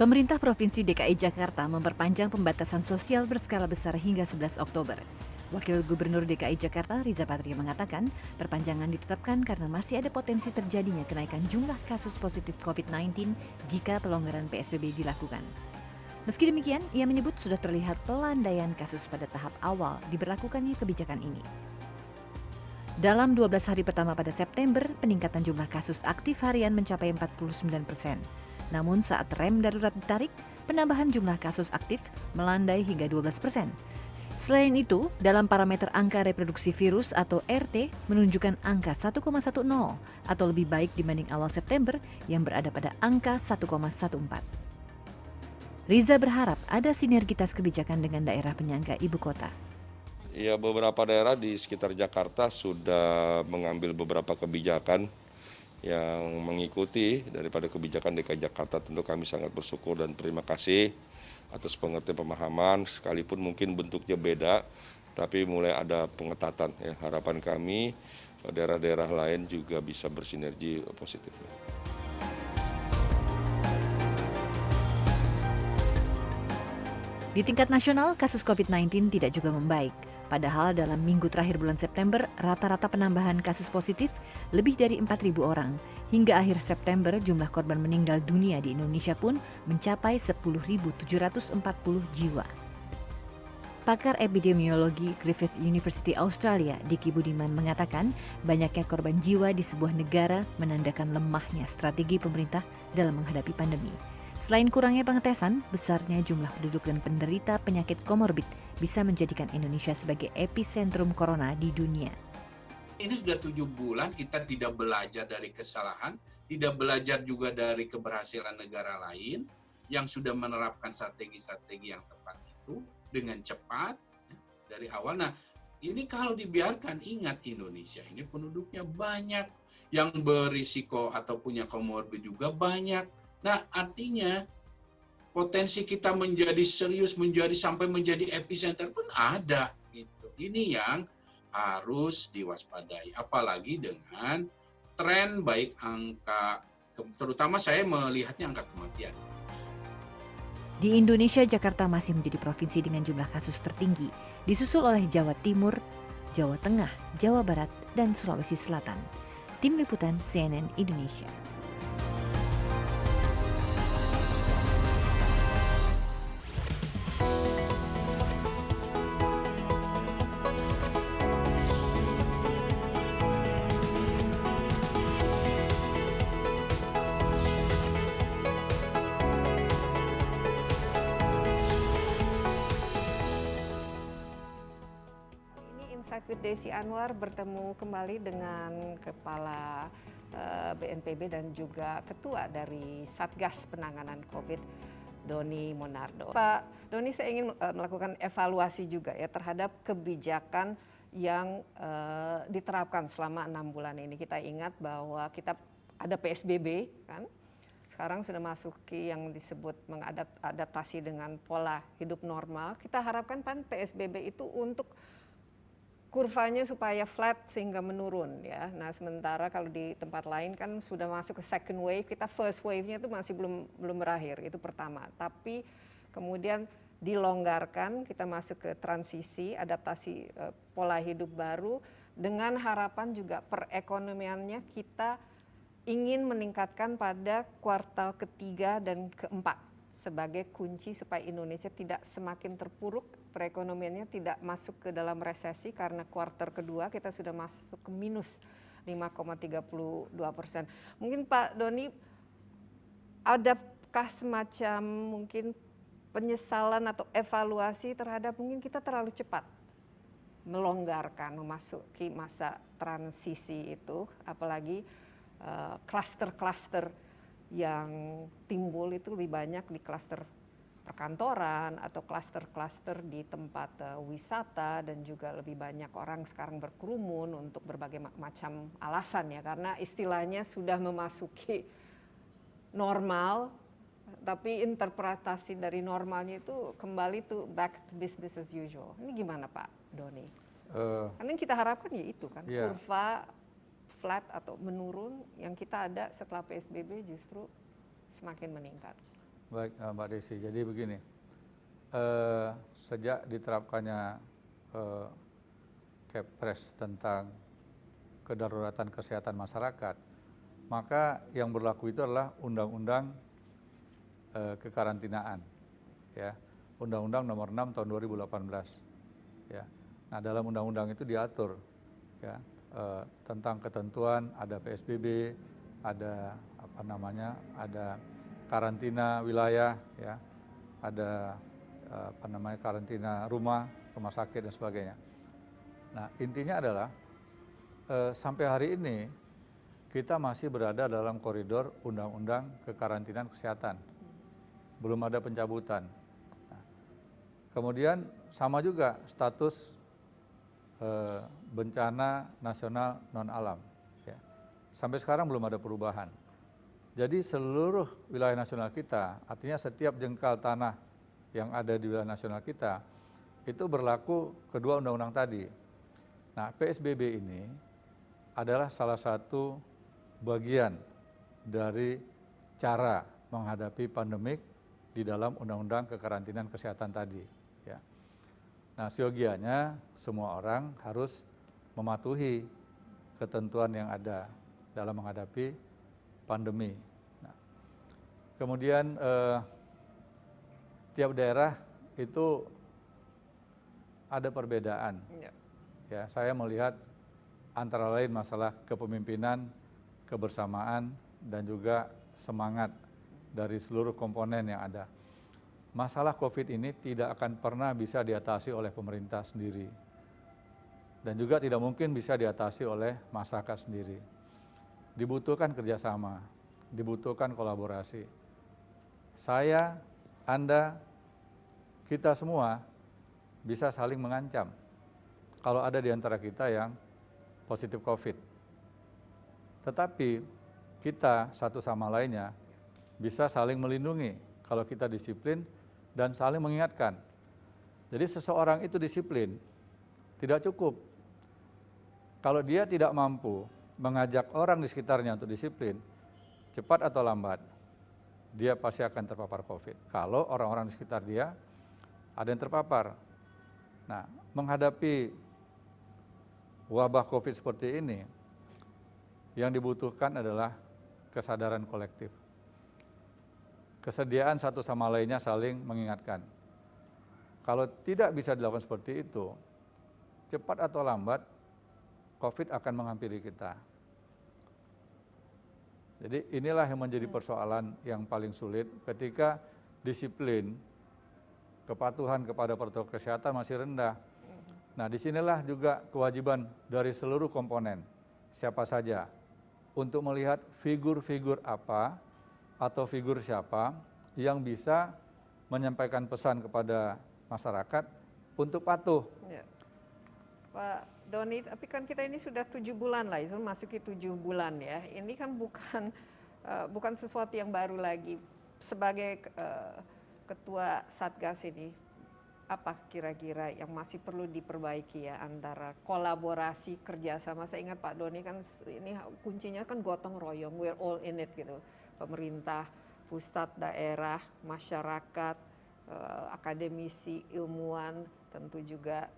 Pemerintah Provinsi DKI Jakarta memperpanjang pembatasan sosial berskala besar hingga 11 Oktober. Wakil Gubernur DKI Jakarta Riza Patria mengatakan perpanjangan ditetapkan karena masih ada potensi terjadinya kenaikan jumlah kasus positif COVID-19 jika pelonggaran PSBB dilakukan. Meski demikian, ia menyebut sudah terlihat pelandaian kasus pada tahap awal diberlakukannya kebijakan ini. Dalam 12 hari pertama pada September, peningkatan jumlah kasus aktif harian mencapai 49%. Namun saat rem darurat ditarik, penambahan jumlah kasus aktif melandai hingga 12%. Selain itu, dalam parameter angka reproduksi virus atau RT menunjukkan angka 1,10 atau lebih baik dibanding awal September yang berada pada angka 1,14. Riza berharap ada sinergitas kebijakan dengan daerah penyangga ibu kota. Ya, beberapa daerah di sekitar Jakarta sudah mengambil beberapa kebijakan yang mengikuti daripada kebijakan DKI Jakarta. Tentu kami sangat bersyukur dan terima kasih atas pengertian pemahaman, sekalipun mungkin bentuknya beda, tapi mulai ada pengetatan. Ya, harapan kami daerah-daerah lain juga bisa bersinergi positif. Di tingkat nasional, kasus COVID-19 tidak juga membaik. Padahal dalam minggu terakhir bulan September, rata-rata penambahan kasus positif lebih dari 4.000 orang. Hingga akhir September, jumlah korban meninggal dunia di Indonesia pun mencapai 10.740 jiwa. Pakar epidemiologi Griffith University Australia, Diki Budiman mengatakan banyaknya korban jiwa di sebuah negara menandakan lemahnya strategi pemerintah dalam menghadapi pandemi. Selain kurangnya pengetesan, besarnya jumlah penduduk dan penderita penyakit komorbid bisa menjadikan Indonesia sebagai epicentrum corona di dunia. Ini sudah 7 bulan kita tidak belajar dari kesalahan, tidak belajar juga dari keberhasilan negara lain yang sudah menerapkan strategi-strategi yang tepat itu dengan cepat dari awal. Nah, ini kalau dibiarkan, ingat Indonesia ini penduduknya banyak, yang berisiko atau punya komorbid juga banyak. Nah, artinya potensi kita menjadi serius, sampai menjadi epicenter pun ada. Gitu. Ini yang harus diwaspadai. Apalagi dengan tren baik angka, terutama saya melihatnya angka kematian. Di Indonesia, Jakarta masih menjadi provinsi dengan jumlah kasus tertinggi, disusul oleh Jawa Timur, Jawa Tengah, Jawa Barat, dan Sulawesi Selatan. Tim Liputan CNN Indonesia. Insight with Desi Anwar bertemu kembali dengan Kepala BNPB dan juga Ketua dari Satgas Penanganan COVID, Doni Monardo. Pak Doni, saya ingin melakukan evaluasi juga ya terhadap kebijakan yang diterapkan selama 6 bulan ini. Kita ingat bahwa kita ada PSBB kan, sekarang sudah masuki yang disebut mengadaptasi dengan pola hidup normal. Kita harapkan PSBB itu untuk kurvanya supaya flat sehingga menurun ya. Nah, sementara kalau di tempat lain kan sudah masuk ke second wave, kita first wave-nya itu masih belum berakhir, itu pertama. Tapi kemudian dilonggarkan, kita masuk ke transisi, adaptasi pola hidup baru dengan harapan juga perekonomiannya kita ingin meningkatkan pada kuartal ketiga dan keempat sebagai kunci supaya Indonesia tidak semakin terpuruk, perekonomiannya tidak masuk ke dalam resesi karena kuartal kedua kita sudah masuk ke minus 5,32%. Mungkin Pak Doni, adakah semacam mungkin penyesalan atau evaluasi terhadap mungkin kita terlalu cepat melonggarkan, memasuki masa transisi itu, apalagi kluster-kluster yang timbul itu lebih banyak di klaster perkantoran atau klaster-klaster di tempat wisata, dan juga lebih banyak orang sekarang berkerumun untuk berbagai macam alasan ya, karena istilahnya sudah memasuki normal, tapi interpretasi dari normalnya itu kembali to back to business as usual. Ini gimana Pak Doni? Karena yang kita harapkan ya itu kan, kurva flat atau menurun, yang kita ada setelah PSBB justru semakin meningkat. Baik, Mbak Desi. Jadi begini, sejak diterapkannya Kepres tentang kedaruratan kesehatan masyarakat, maka yang berlaku itu adalah Undang-Undang Kekarantinaan, ya, Undang-Undang Nomor 6 Tahun 2018. Ya. Nah, dalam undang-undang itu diatur, ya, tentang ketentuan, ada PSBB, ada ada karantina wilayah, ya, ada karantina rumah sakit dan sebagainya. Nah, intinya adalah sampai hari ini kita masih berada dalam koridor Undang-Undang Kekarantinaan Kesehatan, belum ada pencabutan. Nah, kemudian sama juga status bencana nasional non alam, ya. Sampai sekarang belum ada perubahan. Jadi seluruh wilayah nasional kita, artinya setiap jengkal tanah yang ada di wilayah nasional kita, itu berlaku kedua undang-undang tadi. Nah, PSBB ini adalah salah satu bagian dari cara menghadapi pandemik di dalam Undang-Undang Kekarantinaan Kesehatan tadi. Ya. Nah, siogianya semua orang harus mematuhi ketentuan yang ada dalam menghadapi pandemi. Nah, kemudian tiap daerah itu ada perbedaan. Ya, saya melihat antara lain masalah kepemimpinan, kebersamaan, dan juga semangat dari seluruh komponen yang ada. Masalah COVID ini tidak akan pernah bisa diatasi oleh pemerintah sendiri. Dan juga tidak mungkin bisa diatasi oleh masyarakat sendiri. Dibutuhkan kerjasama, dibutuhkan kolaborasi. Saya, Anda, kita semua bisa saling mengancam kalau ada di antara kita yang positif COVID. Tetapi kita satu sama lainnya bisa saling melindungi kalau kita disiplin dan saling mengingatkan. Jadi seseorang itu disiplin, tidak cukup. Kalau dia tidak mampu mengajak orang di sekitarnya untuk disiplin, cepat atau lambat, dia pasti akan terpapar COVID. Kalau orang-orang di sekitar dia ada yang terpapar. Nah, menghadapi wabah COVID seperti ini, yang dibutuhkan adalah kesadaran kolektif. Kesediaan satu sama lainnya saling mengingatkan. Kalau tidak bisa dilakukan seperti itu, cepat atau lambat, COVID akan menghampiri kita. Jadi inilah yang menjadi persoalan yang paling sulit ketika disiplin, kepatuhan kepada protokol kesehatan masih rendah. Nah, disinilah juga kewajiban dari seluruh komponen, siapa saja, untuk melihat figur-figur apa atau figur siapa yang bisa menyampaikan pesan kepada masyarakat untuk patuh. Ya. Pak Doni, tapi kan kita ini sudah 7 bulan lah, itu masuki 7 bulan ya. Ini kan bukan sesuatu yang baru lagi. Sebagai ketua Satgas ini, apa kira-kira yang masih perlu diperbaiki ya antara kolaborasi kerjasama? Saya ingat Pak Doni kan ini kuncinya kan gotong royong, we're all in it gitu. Pemerintah, pusat, daerah, masyarakat, akademisi, ilmuwan, tentu juga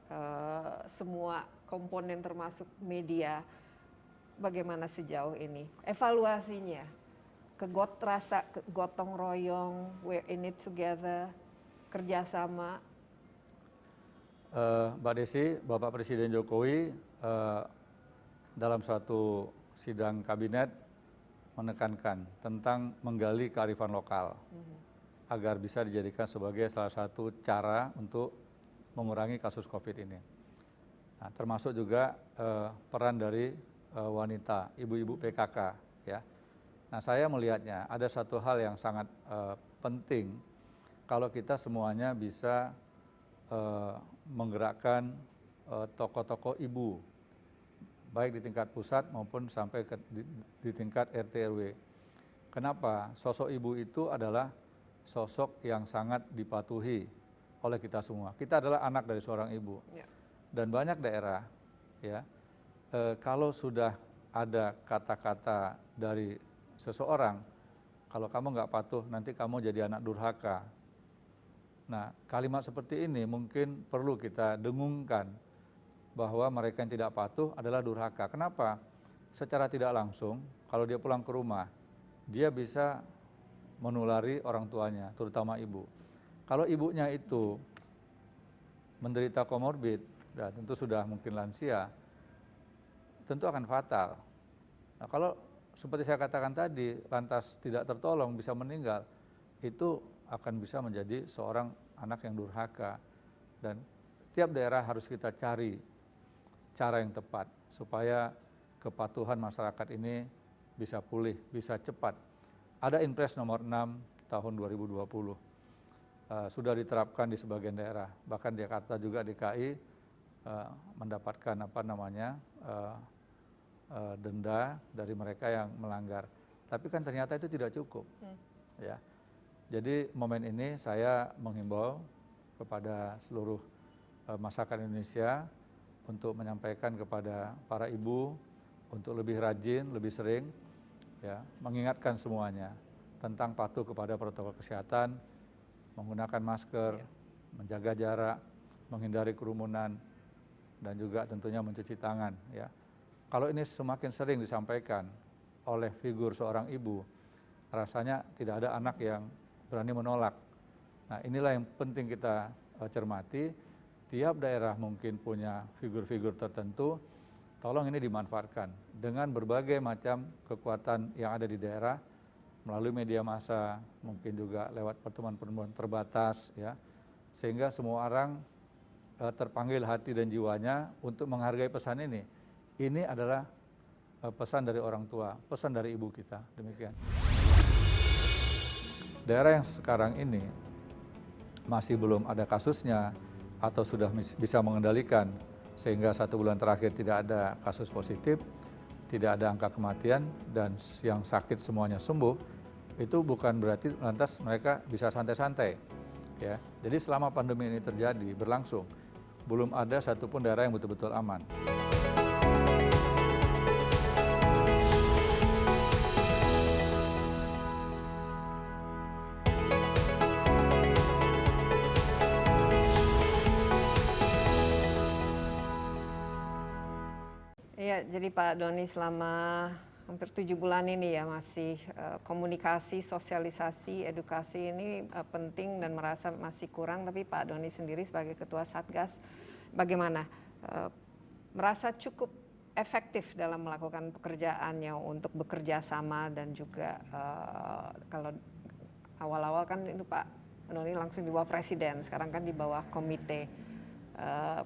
semua komponen termasuk media. Bagaimana sejauh ini evaluasinya? Rasa gotong royong, we're in it together, kerjasama. Mbak Desi, Bapak Presiden Jokowi dalam suatu sidang kabinet menekankan tentang menggali kearifan lokal agar bisa dijadikan sebagai salah satu cara untuk mengurangi kasus COVID ini. Nah, termasuk juga peran dari wanita, ibu-ibu PKK, ya. Nah, saya melihatnya ada satu hal yang sangat penting kalau kita semuanya bisa menggerakkan tokoh-tokoh ibu, baik di tingkat pusat maupun sampai di tingkat RT RW. Kenapa? Sosok ibu itu adalah sosok yang sangat dipatuhi oleh kita semua. Kita adalah anak dari seorang ibu. Ya. Dan banyak daerah, ya, kalau sudah ada kata-kata dari seseorang, kalau kamu nggak patuh nanti kamu jadi anak durhaka. Nah, kalimat seperti ini mungkin perlu kita dengungkan bahwa mereka yang tidak patuh adalah durhaka. Kenapa? Secara tidak langsung, kalau dia pulang ke rumah, dia bisa menulari orang tuanya, terutama ibu. Kalau ibunya itu menderita komorbid, dan tentu sudah mungkin lansia, tentu akan fatal. Nah, kalau seperti saya katakan tadi, lantas tidak tertolong bisa meninggal, itu akan bisa menjadi seorang anak yang durhaka. Dan tiap daerah harus kita cari cara yang tepat supaya kepatuhan masyarakat ini bisa pulih, bisa cepat. Ada Inpres nomor 6 tahun 2020, sudah diterapkan di sebagian daerah, bahkan Jakarta juga DKI mendapatkan denda dari mereka yang melanggar. Tapi kan ternyata itu tidak cukup. Ya. Jadi momen ini saya menghimbau kepada seluruh masyarakat Indonesia untuk menyampaikan kepada para ibu untuk lebih rajin, lebih sering, ya, mengingatkan semuanya tentang patuh kepada protokol kesehatan, menggunakan masker, menjaga jarak, menghindari kerumunan, dan juga tentunya mencuci tangan. Ya. Kalau ini semakin sering disampaikan oleh figur seorang ibu, rasanya tidak ada anak yang berani menolak. Nah, inilah yang penting kita cermati. Tiap daerah mungkin punya figur-figur tertentu, tolong ini dimanfaatkan dengan berbagai macam kekuatan yang ada di daerah, melalui media massa, mungkin juga lewat pertemuan-pertemuan terbatas, ya, sehingga semua orang terpanggil hati dan jiwanya untuk menghargai pesan ini. Ini adalah pesan dari orang tua, pesan dari ibu kita, demikian. Daerah yang sekarang ini masih belum ada kasusnya atau sudah bisa mengendalikan sehingga 1 bulan terakhir tidak ada kasus positif, tidak ada angka kematian, dan yang sakit semuanya sembuh, itu bukan berarti lantas mereka bisa santai-santai. Ya. Jadi selama pandemi ini terjadi, berlangsung, belum ada satupun daerah yang betul-betul aman. Iya, jadi Pak Doni selama hampir 7 bulan ini ya masih komunikasi, sosialisasi, edukasi ini penting dan merasa masih kurang. Tapi Pak Doni sendiri sebagai Ketua Satgas, bagaimana merasa cukup efektif dalam melakukan pekerjaannya untuk bekerja sama dan juga kalau awal-awal kan itu Pak Doni langsung di bawah Presiden, sekarang kan di bawah Komite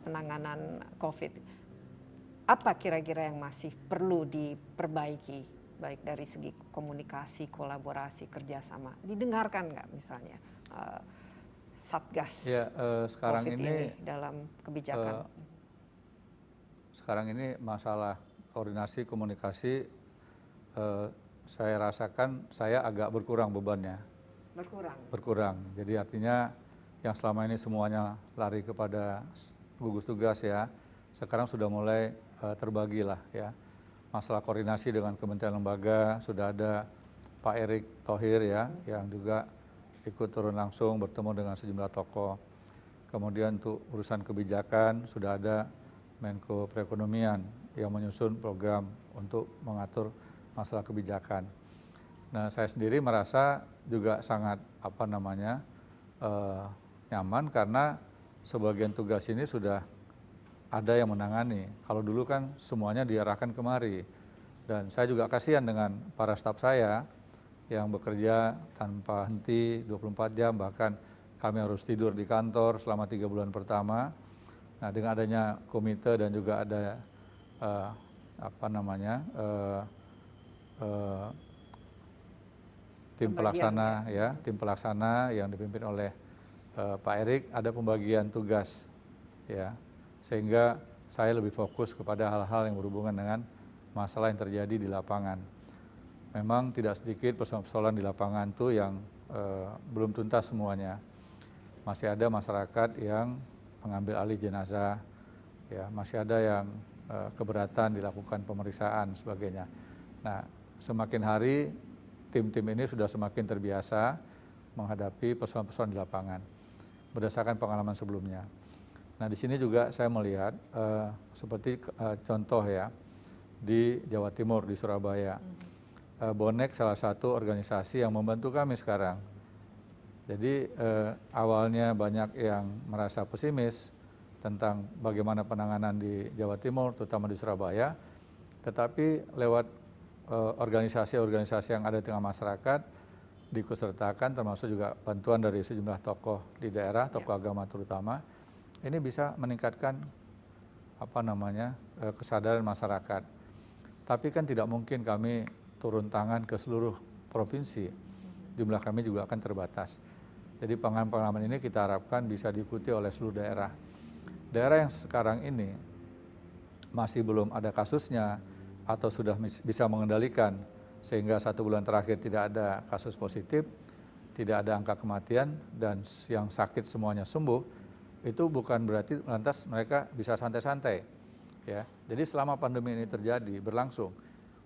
Penanganan COVID. Apa kira-kira yang masih perlu diperbaiki, baik dari segi komunikasi, kolaborasi, kerjasama? Didengarkan nggak misalnya Satgas ya, sekarang COVID ini dalam kebijakan? Sekarang ini masalah koordinasi, komunikasi, saya rasakan saya agak berkurang bebannya. Berkurang. Jadi artinya yang selama ini semuanya lari kepada gugus tugas ya, sekarang sudah mulai terbagi lah ya. Masalah koordinasi dengan kementerian lembaga sudah ada Pak Erick Thohir ya, yang juga ikut turun langsung bertemu dengan sejumlah tokoh. Kemudian untuk urusan kebijakan sudah ada Menko Perekonomian yang menyusun program untuk mengatur masalah kebijakan. Nah, saya sendiri merasa juga sangat nyaman karena sebagian tugas ini sudah ada yang menangani. Kalau dulu kan semuanya diarahkan kemari. Dan saya juga kasihan dengan para staf saya yang bekerja tanpa henti 24 jam, bahkan kami harus tidur di kantor selama 3 bulan pertama. Nah, dengan adanya komite dan juga ada tim pelaksana ya, tim pelaksana yang dipimpin oleh Pak Erick, ada pembagian tugas ya. Sehingga saya lebih fokus kepada hal-hal yang berhubungan dengan masalah yang terjadi di lapangan. Memang tidak sedikit persoalan di lapangan itu yang belum tuntas semuanya. Masih ada masyarakat yang mengambil alih jenazah, ya, masih ada yang keberatan dilakukan pemeriksaan sebagainya. Nah, semakin hari tim-tim ini sudah semakin terbiasa menghadapi persoalan-persoalan di lapangan berdasarkan pengalaman sebelumnya. Nah, di sini juga saya melihat seperti contoh ya di Jawa Timur, di Surabaya. Bonek salah satu organisasi yang membantu kami sekarang. Jadi awalnya banyak yang merasa pesimis tentang bagaimana penanganan di Jawa Timur, terutama di Surabaya, tetapi lewat organisasi-organisasi yang ada di tengah masyarakat, dikusertakan termasuk juga bantuan dari sejumlah tokoh di daerah, tokoh agama terutama, ini bisa meningkatkan kesadaran masyarakat. Tapi kan tidak mungkin kami turun tangan ke seluruh provinsi, jumlah kami juga akan terbatas. Jadi pengalaman ini kita harapkan bisa diikuti oleh seluruh daerah. Daerah yang sekarang ini masih belum ada kasusnya atau sudah bisa mengendalikan sehingga 1 bulan terakhir tidak ada kasus positif, tidak ada angka kematian dan yang sakit semuanya sembuh, itu bukan berarti lantas mereka bisa santai-santai. Ya. Jadi selama pandemi ini terjadi, berlangsung,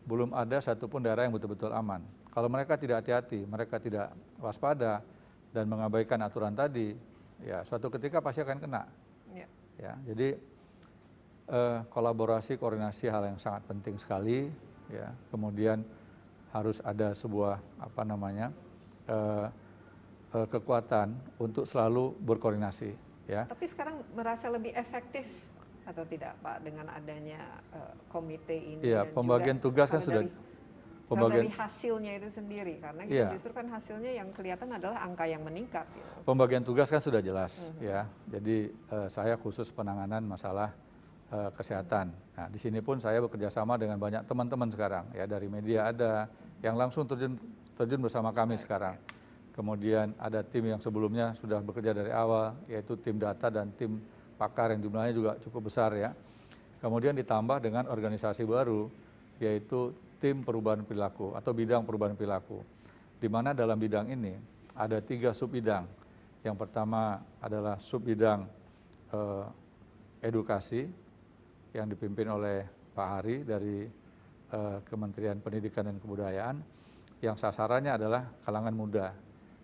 belum ada satupun daerah yang betul-betul aman. Kalau mereka tidak hati-hati, mereka tidak waspada dan mengabaikan aturan tadi, ya suatu ketika pasti akan kena. Ya, jadi kolaborasi, koordinasi hal yang sangat penting sekali. Ya. Kemudian harus ada sebuah kekuatan untuk selalu berkoordinasi. Ya. Tapi sekarang merasa lebih efektif atau tidak Pak dengan adanya komite ini? Iya, pembagian tugas kan sudah. Dari hasilnya itu sendiri, karena kita justru kan hasilnya yang kelihatan adalah angka yang meningkat. Gitu. Pembagian tugas kan sudah jelas, ya. Jadi saya khusus penanganan masalah kesehatan. Nah, di sini pun saya bekerja sama dengan banyak teman-teman sekarang, ya dari media ada yang langsung terjun bersama kami sekarang. Kemudian ada tim yang sebelumnya sudah bekerja dari awal, yaitu tim data dan tim pakar yang jumlahnya juga cukup besar ya. Kemudian ditambah dengan organisasi baru, yaitu tim perubahan perilaku atau bidang perubahan perilaku. Di mana dalam bidang ini ada 3 subbidang. Yang pertama adalah subbidang edukasi yang dipimpin oleh Pak Hari dari Kementerian Pendidikan dan Kebudayaan, yang sasarannya adalah kalangan muda.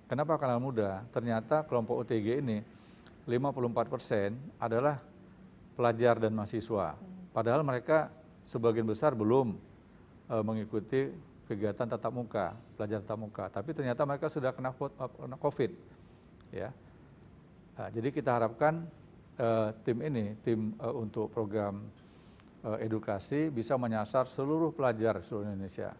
Kenapa kalangan muda? Ternyata kelompok OTG ini 54% adalah pelajar dan mahasiswa. Padahal mereka sebagian besar belum mengikuti kegiatan tatap muka, belajar tatap muka. Tapi ternyata mereka sudah kena COVID. Ya. Nah, jadi kita harapkan tim ini, tim untuk program edukasi bisa menyasar seluruh pelajar seluruh Indonesia.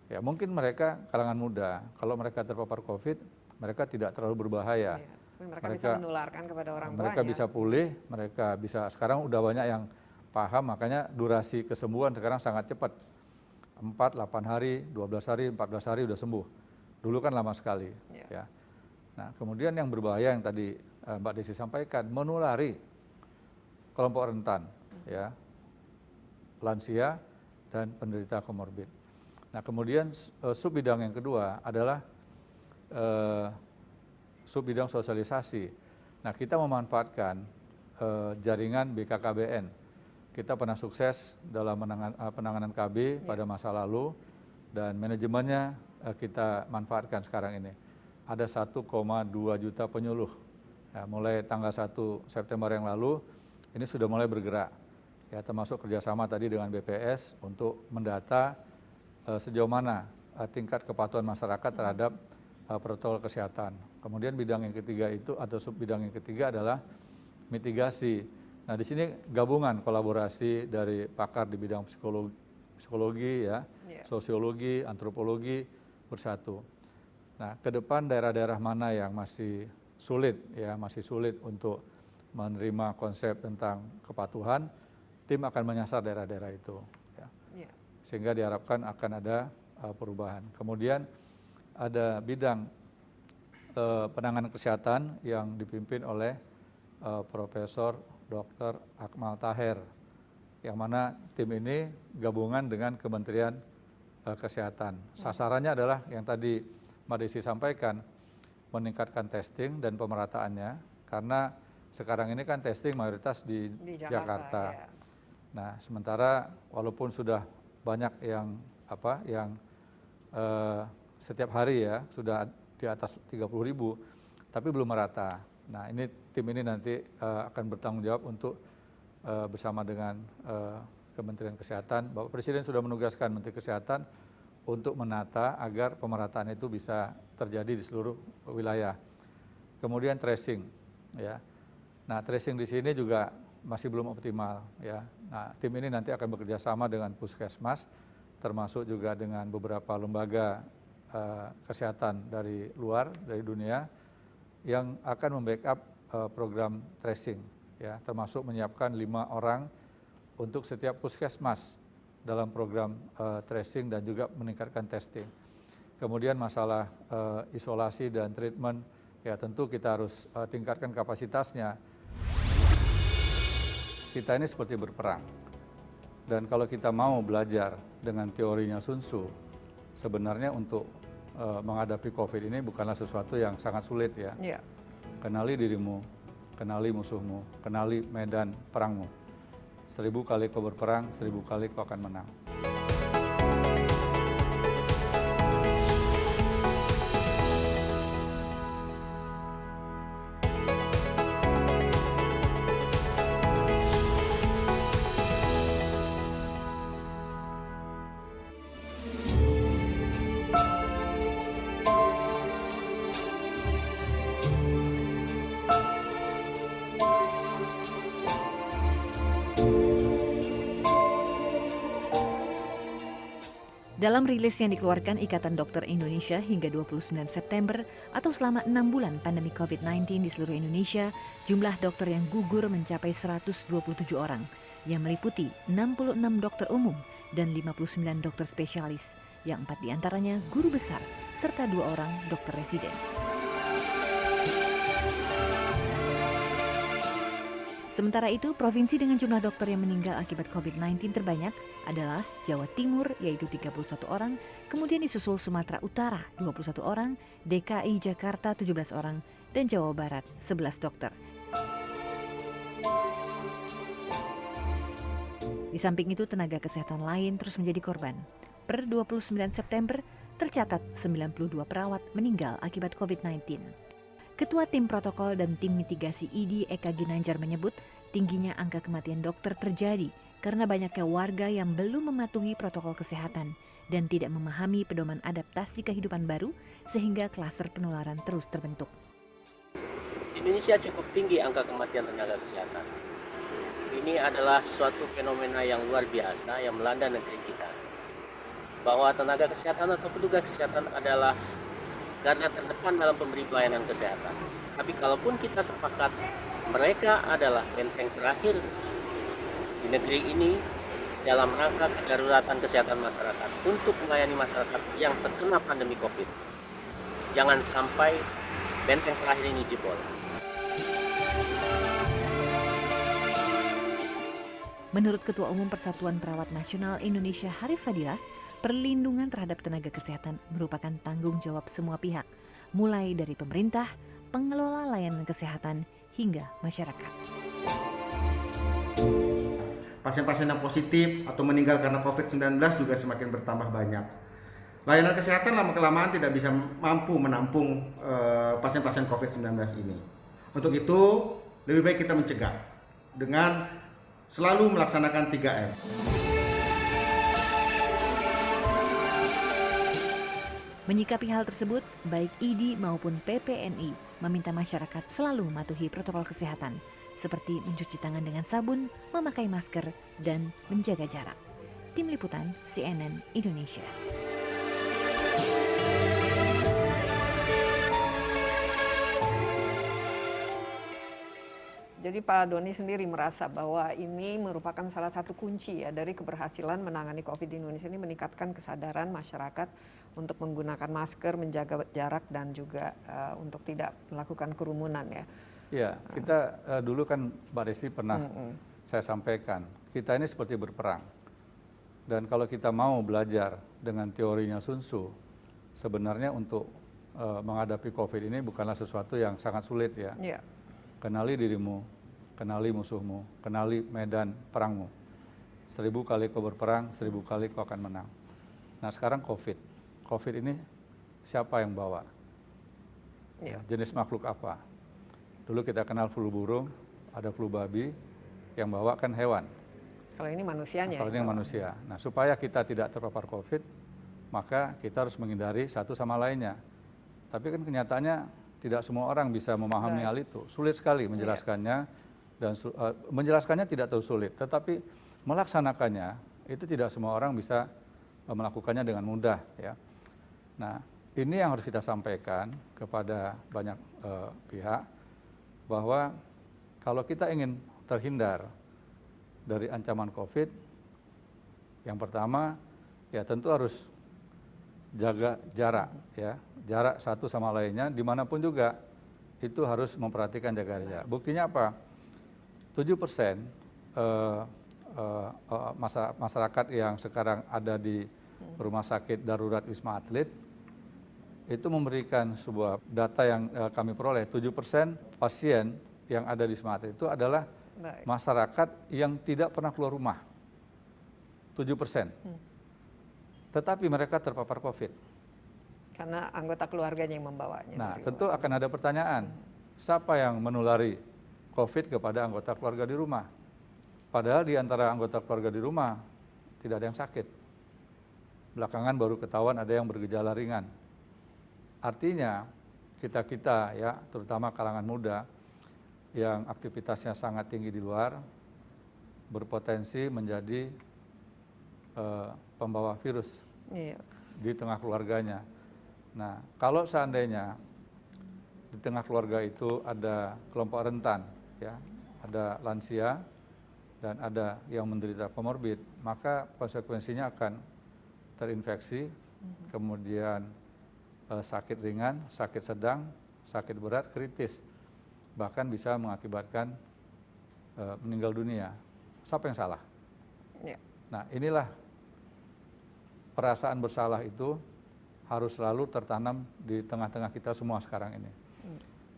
Ya, mungkin mereka kalangan muda, kalau mereka terpapar COVID, mereka tidak terlalu berbahaya. Iya. Mereka bisa menularkan kepada orang tuanya. Mereka bisa pulih, mereka bisa, sekarang udah banyak yang paham, makanya durasi kesembuhan sekarang sangat cepat. 4, 8 hari, 12 hari, 14 hari udah sembuh. Dulu kan lama sekali. Ya. Nah, kemudian yang berbahaya yang tadi Mbak Desi sampaikan, menulari kelompok rentan, ya, lansia dan penderita komorbid. Nah, kemudian subbidang yang kedua adalah subbidang sosialisasi. Nah, kita memanfaatkan jaringan BKKBN. Kita pernah sukses dalam penanganan KB pada masa lalu dan manajemennya kita manfaatkan sekarang ini. Ada 1,2 juta penyuluh. Ya, mulai tanggal 1 September yang lalu ini sudah mulai bergerak. Ya, termasuk kerjasama tadi dengan BPS untuk mendata sejauh mana tingkat kepatuhan masyarakat terhadap protokol kesehatan. Kemudian bidang yang ketiga itu atau subbidang yang ketiga adalah mitigasi. Nah, di sini gabungan kolaborasi dari pakar di bidang psikologi ya, sosiologi, antropologi bersatu. Nah, ke depan daerah-daerah mana yang masih sulit untuk menerima konsep tentang kepatuhan, tim akan menyasar daerah-daerah itu. Ya. Sehingga diharapkan akan ada perubahan. Kemudian ada bidang penanganan kesehatan yang dipimpin oleh Profesor Dr. Akmal Taher, yang mana tim ini gabungan dengan Kementerian Kesehatan. Sasarannya adalah yang tadi Mbak Desi sampaikan, meningkatkan testing dan pemerataannya, karena sekarang ini kan testing mayoritas di Jakarta. Ya. Nah, sementara walaupun sudah banyak yang setiap hari ya sudah di atas 30.000, tapi belum merata. Nah ini tim ini nanti akan bertanggung jawab untuk bersama dengan Kementerian Kesehatan. Bapak Presiden sudah menugaskan Menteri Kesehatan untuk menata agar pemerataan itu bisa terjadi di seluruh wilayah. Kemudian tracing, ya. Nah tracing di sini juga masih belum optimal, ya. Nah tim ini nanti akan bekerja sama dengan Puskesmas, termasuk juga dengan beberapa lembaga kesehatan dari luar, dari dunia, yang akan membackup program tracing, ya, termasuk menyiapkan 5 orang untuk setiap puskesmas dalam program tracing dan juga meningkatkan testing. Kemudian masalah isolasi dan treatment, ya tentu kita harus tingkatkan kapasitasnya. Kita ini seperti berperang, dan kalau kita mau belajar dengan teorinya Sun Tzu, sebenarnya untuk menghadapi COVID ini bukanlah sesuatu yang sangat sulit, ya. Ya. Kenali dirimu, kenali musuhmu, kenali medan perangmu. 1000 kali kau berperang, 1000 kali kau akan menang. Dalam rilis yang dikeluarkan Ikatan Dokter Indonesia hingga 29 September atau selama 6 bulan pandemi COVID-19 di seluruh Indonesia, jumlah dokter yang gugur mencapai 127 orang, yang meliputi 66 dokter umum dan 59 dokter spesialis, yang 4 diantaranya guru besar, serta 2 orang dokter residen. Sementara itu, provinsi dengan jumlah dokter yang meninggal akibat COVID-19 terbanyak adalah Jawa Timur, yaitu 31 orang, kemudian disusul Sumatera Utara, 21 orang, DKI Jakarta 17 orang, dan Jawa Barat 11 dokter. Di samping itu, tenaga kesehatan lain terus menjadi korban. Per 29 September, tercatat 92 perawat meninggal akibat COVID-19. Ketua Tim Protokol dan Tim Mitigasi ID Eka Ginanjar menyebut tingginya angka kematian dokter terjadi karena banyaknya warga yang belum mematuhi protokol kesehatan dan tidak memahami pedoman adaptasi kehidupan baru sehingga klaster penularan terus terbentuk. Di Indonesia cukup tinggi angka kematian tenaga kesehatan. Ini adalah suatu fenomena yang luar biasa yang melanda negeri kita. Bahwa tenaga kesehatan atau petugas kesehatan adalah garda terdepan dalam pemberi pelayanan kesehatan. Tapi kalaupun kita sepakat mereka adalah benteng terakhir di negeri ini dalam rangka kedaruratan kesehatan masyarakat untuk melayani masyarakat yang terkena pandemi COVID. Jangan sampai benteng terakhir ini jebol. Menurut Ketua Umum Persatuan Perawat Nasional Indonesia Harif Fadilah, perlindungan terhadap tenaga kesehatan merupakan tanggung jawab semua pihak, mulai dari pemerintah, pengelola layanan kesehatan, hingga masyarakat. Pasien-pasien yang positif atau meninggal karena COVID-19 juga semakin bertambah banyak. Layanan kesehatan lama-kelamaan tidak bisa mampu menampung pasien-pasien COVID-19 ini. Untuk itu, lebih baik kita mencegah dengan selalu melaksanakan 3M. Menyikapi hal tersebut, baik ID maupun PPNI meminta masyarakat selalu mematuhi protokol kesehatan, seperti mencuci tangan dengan sabun, memakai masker, dan menjaga jarak. Tim Liputan CNN Indonesia. Jadi Pak Doni sendiri merasa bahwa ini merupakan salah satu kunci ya dari keberhasilan menangani COVID di Indonesia ini, meningkatkan kesadaran masyarakat untuk menggunakan masker, menjaga jarak, dan juga untuk tidak melakukan kerumunan ya. Ya, kita dulu kan Mbak Desi pernah saya sampaikan, kita ini seperti berperang. Dan kalau kita mau belajar dengan teorinya Sun Tzu, sebenarnya untuk menghadapi COVID ini bukanlah sesuatu yang sangat sulit ya. Ya. Kenali dirimu, kenali musuhmu, kenali medan perangmu. 1000 kali kau berperang, 1000 kali kau akan menang. Nah sekarang COVID ini siapa yang bawa, jenis makhluk apa. Dulu kita kenal flu burung, ada flu babi, yang bawa kan hewan. Kalau ini manusianya. Kalau ini manusia. Nah, supaya kita tidak terpapar COVID, maka kita harus menghindari satu sama lainnya. Tapi kan kenyataannya tidak semua orang bisa memahami hal itu. Sulit sekali menjelaskannya, dan menjelaskannya tidak terlalu sulit. Tetapi melaksanakannya itu tidak semua orang bisa melakukannya dengan mudah. Ya. Nah, ini yang harus kita sampaikan kepada banyak pihak, bahwa kalau kita ingin terhindar dari ancaman COVID, yang pertama ya tentu harus jaga jarak, ya, jarak satu sama lainnya dimanapun juga itu harus memperhatikan jaga jarak. Buktinya apa? 7% masyarakat yang sekarang ada di rumah sakit darurat Wisma Atlet itu memberikan sebuah data yang kami peroleh, 7% pasien yang ada di Wisma Atlet itu adalah masyarakat yang tidak pernah keluar rumah, 7%. Tetapi mereka terpapar COVID. Karena anggota keluarganya yang membawanya. Nah, tentu akan ada pertanyaan, siapa yang menulari COVID kepada anggota keluarga di rumah? Padahal di antara anggota keluarga di rumah tidak ada yang sakit. Belakangan baru ketahuan ada yang bergejala ringan. Artinya kita ya, terutama kalangan muda, yang aktivitasnya sangat tinggi di luar, berpotensi menjadi pembawa virus di tengah keluarganya. Nah, kalau seandainya di tengah keluarga itu ada kelompok rentan, ya, ada lansia dan ada yang menderita komorbid, maka konsekuensinya akan terinfeksi, kemudian sakit ringan, sakit sedang, sakit berat, kritis. Bahkan bisa mengakibatkan meninggal dunia. Siapa yang salah? Nah, inilah perasaan bersalah itu harus selalu tertanam di tengah-tengah kita semua sekarang ini.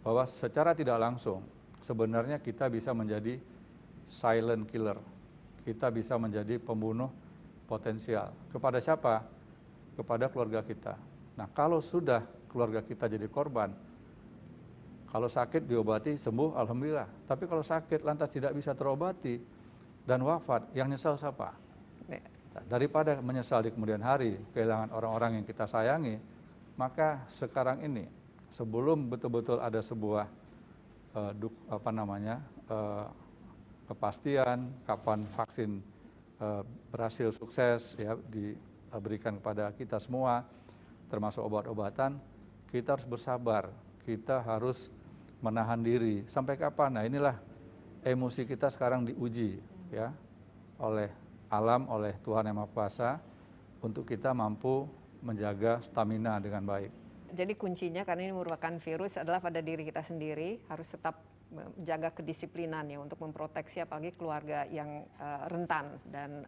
Bahwa secara tidak langsung sebenarnya kita bisa menjadi silent killer. Kita bisa menjadi pembunuh potensial. Kepada siapa? Kepada keluarga kita. Nah, kalau sudah keluarga kita jadi korban, kalau sakit diobati sembuh, alhamdulillah. Tapi kalau sakit lantas tidak bisa terobati dan wafat, yang nyesal siapa? Daripada menyesal di kemudian hari, kehilangan orang-orang yang kita sayangi, maka sekarang ini sebelum betul-betul ada sebuah kepastian kapan vaksin berhasil sukses ya diberikan kepada kita semua, termasuk obat-obatan, kita harus bersabar, kita harus menahan diri. Sampai kapan? Nah, inilah emosi kita sekarang diuji ya oleh alam, oleh Tuhan Yang Maha Kuasa, untuk kita mampu menjaga stamina dengan baik. Jadi kuncinya, karena ini merupakan virus, adalah pada diri kita sendiri, harus tetap menjaga kedisiplinan ya untuk memproteksi apalagi keluarga yang rentan, dan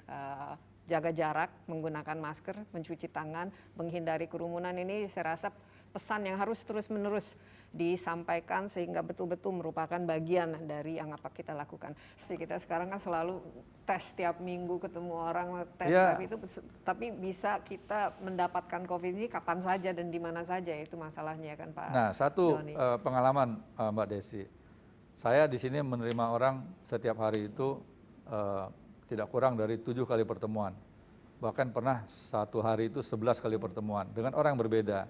jaga jarak, menggunakan masker, mencuci tangan, menghindari kerumunan. Ini saya rasa pesan yang harus terus-menerus disampaikan sehingga betul-betul merupakan bagian dari yang apa kita lakukan. Kita sekarang kan selalu tes tiap minggu, ketemu orang tes itu, tapi bisa kita mendapatkan COVID ini kapan saja dan di mana saja, itu masalahnya kan Pak. Nah, satu pengalaman Mbak Desi, saya di sini menerima orang setiap hari itu tidak kurang dari 7 kali pertemuan. Bahkan pernah satu hari itu 11 kali pertemuan dengan orang yang berbeda.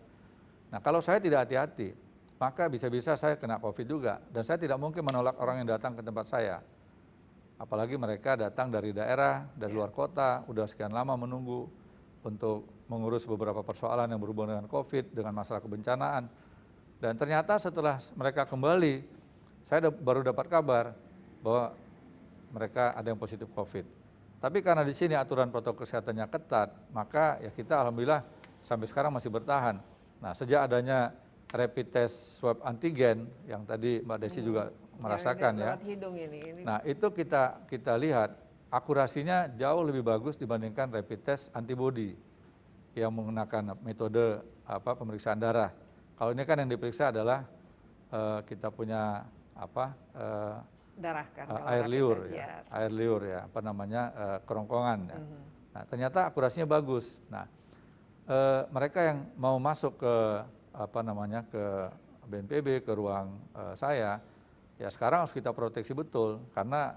Nah, kalau saya tidak hati-hati, maka bisa-bisa saya kena COVID juga. Dan saya tidak mungkin menolak orang yang datang ke tempat saya. Apalagi mereka datang dari daerah, dari luar kota, udah sekian lama menunggu untuk mengurus beberapa persoalan yang berhubungan dengan COVID, dengan masalah kebencanaan. Dan ternyata setelah mereka kembali, saya baru dapat kabar bahwa mereka ada yang positif COVID. Tapi karena di sini aturan protokol kesehatannya ketat, maka ya kita alhamdulillah sampai sekarang masih bertahan. Nah, sejak adanya rapid test swab antigen yang tadi Mbak Desi juga merasakan ya. Nah, itu kita lihat akurasinya jauh lebih bagus dibandingkan rapid test antibody yang menggunakan metode pemeriksaan darah. Kalau ini kan yang diperiksa adalah kita punya darah kan, air liur ya, kerongkongan ya. Nah, ternyata akurasinya bagus. Nah, mereka yang mau masuk ke ke BNPB, ke ruang saya, ya sekarang harus kita proteksi betul, karena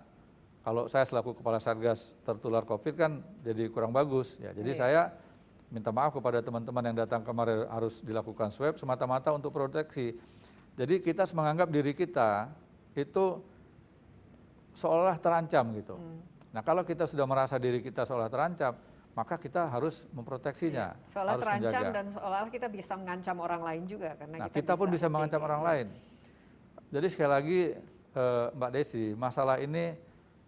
kalau saya selaku kepala Satgas tertular COVID kan jadi kurang bagus ya. Jadi saya minta maaf kepada teman-teman yang datang kemarin harus dilakukan swab semata-mata untuk proteksi. Jadi kita menganggap diri kita itu seolah terancam gitu. Nah kalau kita sudah merasa diri kita seolah terancam, maka kita harus memproteksinya, Seolah harus terancam menjaga. dan seolah kita bisa mengancam orang lain juga karena Nah, kita pun bisa mengancam orang lain. Jadi sekali lagi Mbak Desi, masalah ini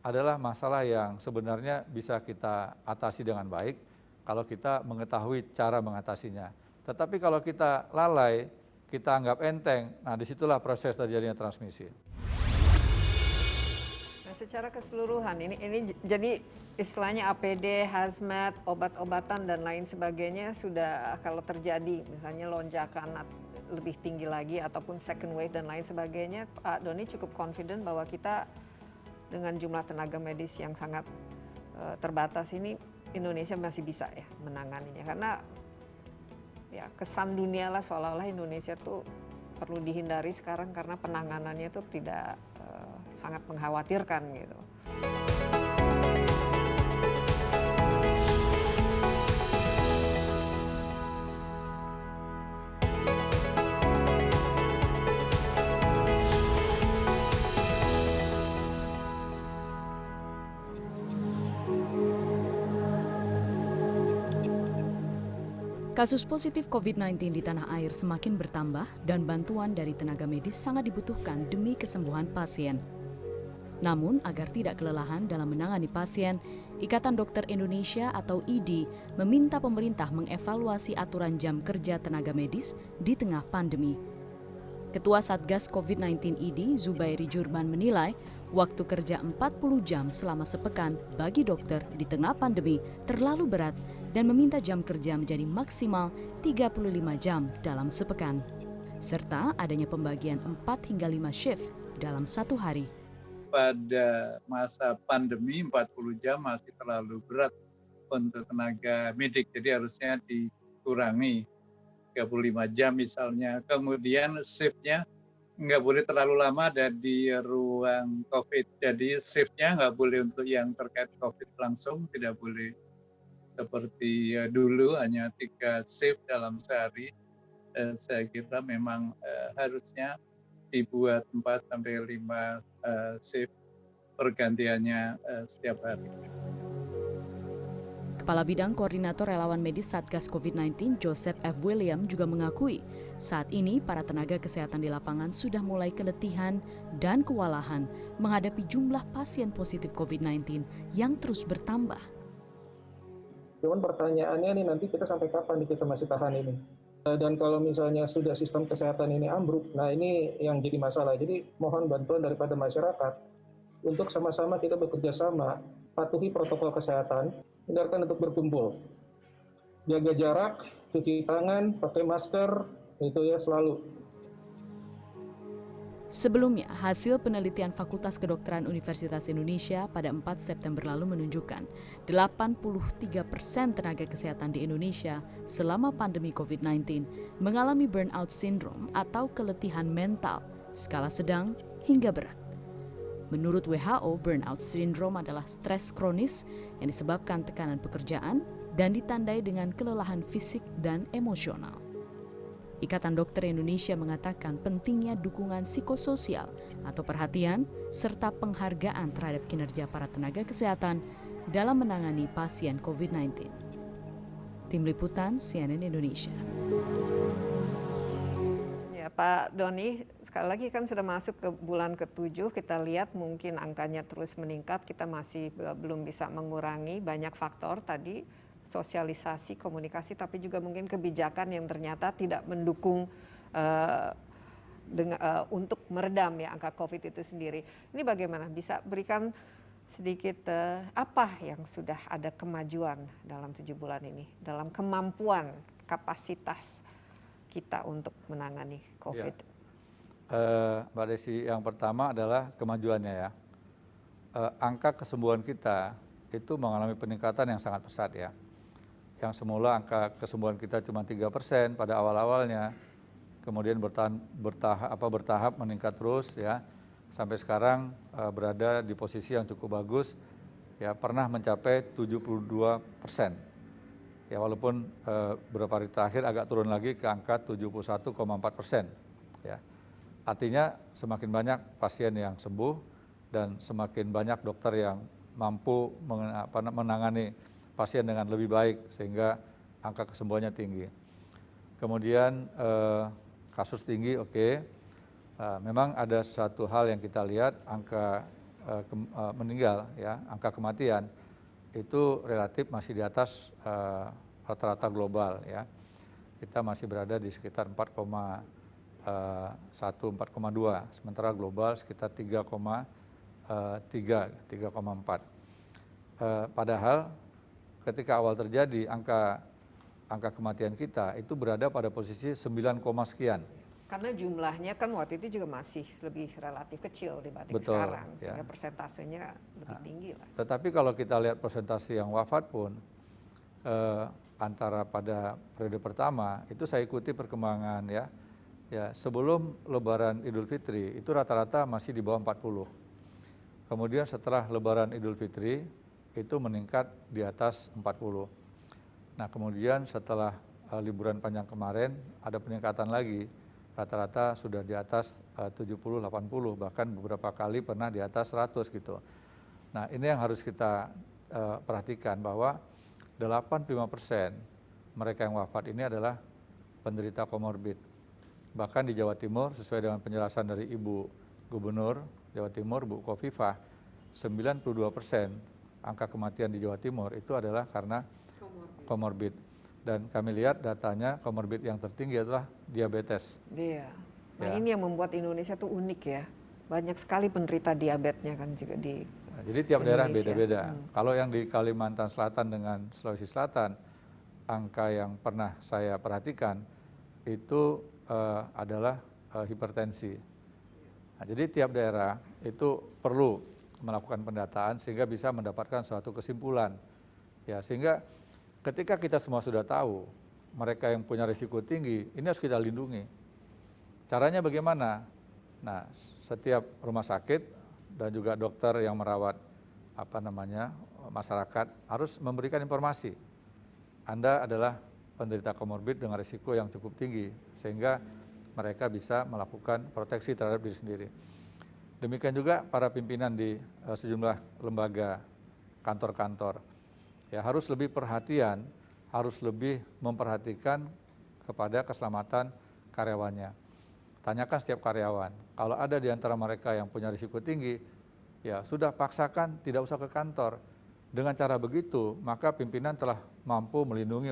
adalah masalah yang sebenarnya bisa kita atasi dengan baik kalau kita mengetahui cara mengatasinya. Tetapi kalau kita lalai, kita anggap enteng, nah disitulah proses terjadinya transmisi. Nah, secara keseluruhan ini jadi istilahnya APD, hazmat, obat-obatan dan lain sebagainya sudah kalau terjadi misalnya lonjakan lebih tinggi lagi ataupun second wave dan lain sebagainya, Pak Doni cukup confident bahwa kita dengan jumlah tenaga medis yang sangat terbatas ini Indonesia masih bisa ya menanganinya, karena ya kesan dunia lah seolah-olah Indonesia tuh perlu dihindari sekarang karena penanganannya itu tidak sangat mengkhawatirkan gitu. Kasus positif COVID-19 di tanah air semakin bertambah dan bantuan dari tenaga medis sangat dibutuhkan demi kesembuhan pasien. Namun, agar tidak kelelahan dalam menangani pasien, Ikatan Dokter Indonesia atau IDI meminta pemerintah mengevaluasi aturan jam kerja tenaga medis di tengah pandemi. Ketua Satgas COVID-19 IDI, Zubairi Jurban menilai, waktu kerja 40 jam selama sepekan bagi dokter di tengah pandemi terlalu berat dan meminta jam kerja menjadi maksimal 35 jam dalam sepekan. Serta adanya pembagian 4 hingga 5 shift dalam satu hari. Pada masa pandemi 40 jam masih terlalu berat untuk tenaga medik, jadi harusnya dikurangi 35 jam misalnya. Kemudian shiftnya nggak boleh terlalu lama ada di ruang COVID, jadi shiftnya nggak boleh untuk yang terkait COVID langsung, tidak boleh seperti dulu hanya 3 shift dalam sehari. Saya kira memang harusnya dibuat 4 sampai 5 shift pergantiannya setiap hari. Kepala Bidang Koordinator Relawan Medis Satgas COVID-19 Joseph F. William juga mengakui saat ini para tenaga kesehatan di lapangan sudah mulai keletihan dan kewalahan menghadapi jumlah pasien positif COVID-19 yang terus bertambah. Cuman pertanyaannya nih nanti kita sampai kapan kita masih tahan ini? Dan kalau misalnya sudah sistem kesehatan ini ambruk, nah ini yang jadi masalah. Jadi mohon bantuan daripada masyarakat untuk sama-sama kita bekerja sama, patuhi protokol kesehatan, hindarkan untuk berkumpul, jaga jarak, cuci tangan, pakai masker, itu ya selalu. Sebelumnya, hasil penelitian Fakultas Kedokteran Universitas Indonesia pada 4 September lalu menunjukkan 83% tenaga kesehatan di Indonesia selama pandemi COVID-19 mengalami burnout syndrome atau keletihan mental, skala sedang hingga berat. Menurut WHO, burnout syndrome adalah stres kronis yang disebabkan tekanan pekerjaan dan ditandai dengan kelelahan fisik dan emosional. Ikatan Dokter Indonesia mengatakan pentingnya dukungan psikososial atau perhatian serta penghargaan terhadap kinerja para tenaga kesehatan dalam menangani pasien COVID-19. Tim Liputan CNN Indonesia. Ya, Pak Doni, sekali lagi kan sudah masuk ke bulan ke-7, kita lihat mungkin angkanya terus meningkat, kita masih belum bisa mengurangi banyak faktor tadi, sosialisasi, komunikasi, tapi juga mungkin kebijakan yang ternyata tidak mendukung untuk meredam ya angka COVID itu sendiri. Ini bagaimana? Bisa berikan sedikit apa yang sudah ada kemajuan dalam 7 bulan ini, dalam kemampuan, kapasitas kita untuk menangani COVID? Ya. Mbak Desi, yang pertama adalah kemajuannya ya. Angka kesembuhan kita itu mengalami peningkatan yang sangat pesat ya. yang semula angka kesembuhan kita cuma 3% pada awal-awalnya, kemudian bertahap meningkat terus ya, sampai sekarang berada di posisi yang cukup bagus, ya pernah mencapai 72%. Ya walaupun beberapa hari terakhir agak turun lagi ke angka 71,4%. Ya, artinya semakin banyak pasien yang sembuh dan semakin banyak dokter yang mampu menangani pasien dengan lebih baik sehingga angka kesembuhannya tinggi. Kemudian kasus tinggi, oke. Memang ada satu hal yang kita lihat, angka meninggal, ya, angka kematian itu relatif masih di atas rata-rata global, ya. Kita masih berada di sekitar 4,1, 4,2, sementara global sekitar 3,4. Padahal ketika awal terjadi angka kematian kita itu berada pada posisi 9, sekian. Karena jumlahnya kan waktu itu juga masih lebih relatif kecil dibanding Betul, sekarang, ya. sehingga persentasenya lebih tinggi lah. Tetapi kalau kita lihat persentase yang wafat pun antara pada periode pertama itu saya ikuti perkembangan ya sebelum Lebaran Idul Fitri itu rata-rata masih di bawah 40. Kemudian setelah Lebaran Idul Fitri itu meningkat di atas 40. Nah kemudian setelah liburan panjang kemarin ada peningkatan lagi, rata-rata sudah di atas 70, 80, bahkan beberapa kali pernah di atas 100 gitu. Nah ini yang harus kita perhatikan bahwa 85% mereka yang wafat ini adalah penderita komorbid. Bahkan di Jawa Timur sesuai dengan penjelasan dari Ibu Gubernur Jawa Timur, Bu Khofifah, 92% angka kematian di Jawa Timur itu adalah karena komorbid. Dan kami lihat datanya komorbid yang tertinggi adalah diabetes. Iya. Nah Ya. ini yang membuat Indonesia tuh unik ya. Banyak sekali penderita diabetesnya kan juga di Jadi tiap daerah Indonesia. beda-beda. Kalau yang di Kalimantan Selatan dengan Sulawesi Selatan, angka yang pernah saya perhatikan itu adalah hipertensi. Nah, jadi tiap daerah itu perlu melakukan pendataan sehingga bisa mendapatkan suatu kesimpulan. Ya, sehingga ketika kita semua sudah tahu mereka yang punya risiko tinggi, ini harus kita lindungi. Caranya bagaimana? Nah, setiap rumah sakit dan juga dokter yang merawat masyarakat harus memberikan informasi. Anda adalah penderita komorbid dengan risiko yang cukup tinggi sehingga mereka bisa melakukan proteksi terhadap diri sendiri. Demikian juga para pimpinan di sejumlah lembaga, kantor-kantor. Ya, harus lebih perhatian, harus lebih memperhatikan kepada keselamatan karyawannya. Tanyakan setiap karyawan, kalau ada di antara mereka yang punya risiko tinggi, ya sudah paksakan tidak usah ke kantor. Dengan cara begitu, maka pimpinan telah mampu melindungi